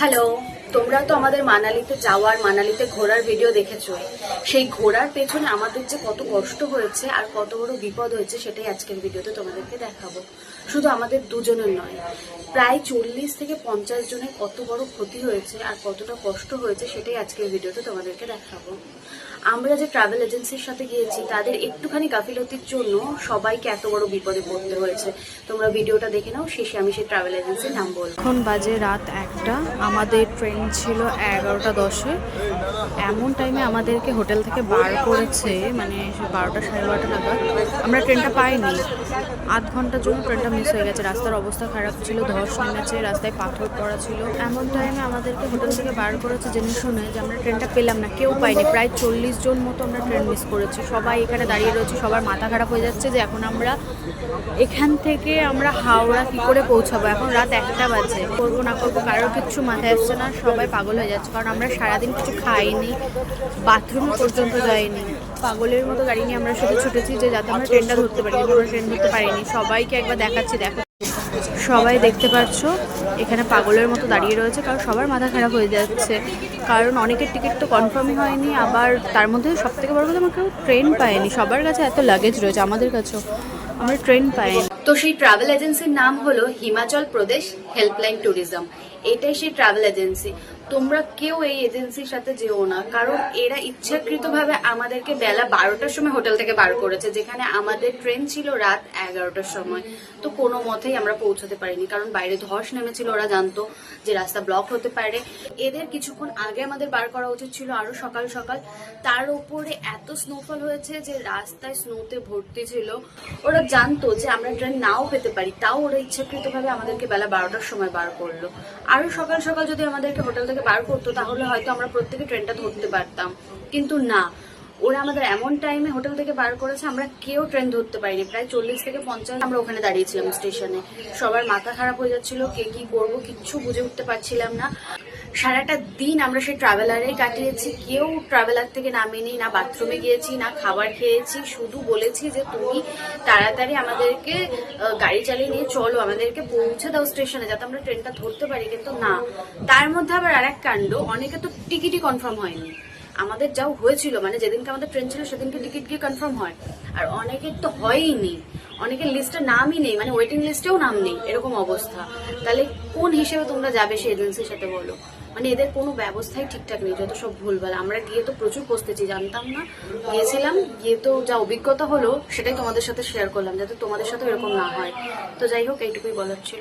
Hello, তোমরা তো আমাদের মানালিতে যাওয়ার মানালিতে ঘোরার ভিডিও দেখেছো। সেই ঘোরার পেছনে আমাদের যে কত কষ্ট হয়েছে আর কত বড় বিপদ হয়েছে সেটাই আজকের ভিডিওতে তোমাদেরকে দেখাবো। শুধু আমাদের দুজনের নয়, প্রায় 40 থেকে 50 জনের কত বড় ক্ষতি হয়েছে আর কতটা কষ্ট হয়েছে সেটাই আজকের ভিডিওতে তোমাদেরকে দেখাবো। আমরা যে ট্রাভেল এজেন্সির সাথে গিয়েছি তাদের একটুখানি গাফিলতির জন্য সবাইকে এত বড় বিপদে পড়তে হয়েছে। তোমরা ভিডিওটা দেখে নাও, শেষে আমি সেই ট্রাভেল এজেন্সির নাম বলবো। এখন বাজে রাত 1টা, আমাদের ট্রেন ছিল 11টা 10-এ। এমন টাইমে আমাদেরকে হোটেল থেকে বার করেছে, মানে 12টা 12:30 নাগাদ। আমরা ট্রেনটা পাইনি, আধ ঘন্টার জন্য ট্রেনটা মিস হয়ে গেছে। রাস্তার অবস্থা খারাপ ছিল, ধস নেমেছে, রাস্তায় পাথর পড়া ছিল। এমন টাইমে আমাদেরকে হোটেল থেকে বার করেছে জেনে শুনে যে আমরা ট্রেনটা পেলাম না, কেউ পাইনি। প্রায় 40 জন মতো আমরা ট্রেন মিস করেছি। সবাই এখানে দাঁড়িয়ে রয়েছে, সবার মাথা খারাপ হয়ে যাচ্ছে যে এখন আমরা এখান থেকে হাওড়া কী করে পৌঁছাবো। এখন রাত 1টা বাজে, করবো না করবো কারোর কিচ্ছু মাথায় আসছে না, সবাই পাগল হয়ে যাচ্ছে। কারণ আমরা সারাদিন কিছু খাইনি, বাথরুমে পর্যন্ত যাইনি। পাগলের মতো গাড়ি নিয়ে আমরা শুধু ছুটেছি যে যাতে আমরা ট্রেনটা ধরতে পারি, কিন্তু আমরা ট্রেন ধরতে পারিনি। সবাইকে একবার দেখাচ্ছি, দেখো সবাই দেখতে পাচ্ছ এখানে পাগলের মতো দাঁড়িয়ে রয়েছে, কারণ সবার মাথা খারাপ হয়ে যাচ্ছে। কারণ অনেকের টিকিট তো কনফার্মই হয়নি, আবার তার মধ্যে সব থেকে বড় কথা আমার কেউ ট্রেন পায়নি। সবার কাছে এত লাগেজ রয়েছে, আমাদের কাছেও আমরা ট্রেন পাইনি। তো সেই ট্রাভেল এজেন্সির নাম হলো হিমাচল প্রদেশ হেল্পলাইন ট্যুরিজম। এটাই সেই ট্রাভেল এজেন্সি। তোমরা কেউ এই এজেন্সির সাথে যেও না, কারণ এরা ইচ্ছাকৃতভাবে আমাদেরকে বেলা 12টার সময় হোটেল থেকে বার করেছে, যেখানে আমাদের ট্রেন ছিল রাত 11টার সময়। তো কোনো মতেই আমরা পৌঁছতে পারিনি, কারণ বাইরে ধস নেমেছিল। ওরা জানতো যে রাস্তা ব্লক হতে পারে। এদের কিছুক্ষণ আগে আমাদের বার করা উচিত ছিল, আরো সকাল সকাল। তার উপরে এত স্নোফল হয়েছে যে রাস্তায় স্নোতে ভর্তি ছিল। ওরা জানতো যে আমরা ট্রেন নাও পেতে পারি, তাও ওরা ইচ্ছাকৃতভাবে আমাদেরকে বেলা 12টার সময় বার করলো। আরো সকাল সকাল যদি আমাদেরকে হোটেল থেকে বার করতো তাহলে হয়তো আমরা প্রত্যেকে ট্রেনটা ধরতে পারতাম, কিন্তু না, ওরা আমাদের এমন টাইমে হোটেল থেকে বার করেছে আমরা কেউ ট্রেন ধরতে পারিনি। প্রায় 40 থেকে 50 আমরা ওখানে দাঁড়িয়েছিলাম স্টেশনে। সবার মাথা খারাপ হয়ে যাচ্ছিল, কে কি করবো কিচ্ছু বুঝে উঠতে পারছিলাম না। সারাটা দিন আমরা সেই ট্রাভেলারে কাটিয়েছি, কেউ ট্রাভেলার থেকে নামেনি, না বাথরুমে গিয়েছি, না খাবার খেয়েছি। শুধু বলেছি যে তুমি তাড়াতাড়ি আমাদেরকে গাড়ি চালিয়ে নিয়ে চলো, আমাদেরকে পৌঁছে দাও স্টেশনে, যাতে আমরা ট্রেনটা ধরতে পারি। কিন্তু না, তার মধ্যে আবার আরেক কাণ্ড, অনেকে তো টিকিটই কনফার্ম হয়নি। আমাদের যাও হয়েছিল, মানে যেদিনকে আমাদের ট্রেন ছিল সেদিনকে টিকিট গিয়ে কনফার্ম হয়, আর অনেকের তো হয়ইনি। অনেকের লিস্টে নামই নেই, মানে ওয়েটিং লিস্টেও নাম নেই, এরকম অবস্থা। তাহলে কোন হিসেবে তোমরা যাবে সেই এজেন্সির সাথে বলো? মানে এদের কোনো ব্যবস্থাই ঠিকঠাক নেই, যত সব ভুলভাল। আমরা গিয়ে তো প্রচুর পস্তেছি, জানতাম না, গিয়েছিলাম, গিয়ে তো যা অভিজ্ঞতা হলো সেটাই তোমাদের সাথে শেয়ার করলাম, যাতে তোমাদের সাথে এরকম না হয়। তো যাই হোক, এইটুকুই বলার ছিল।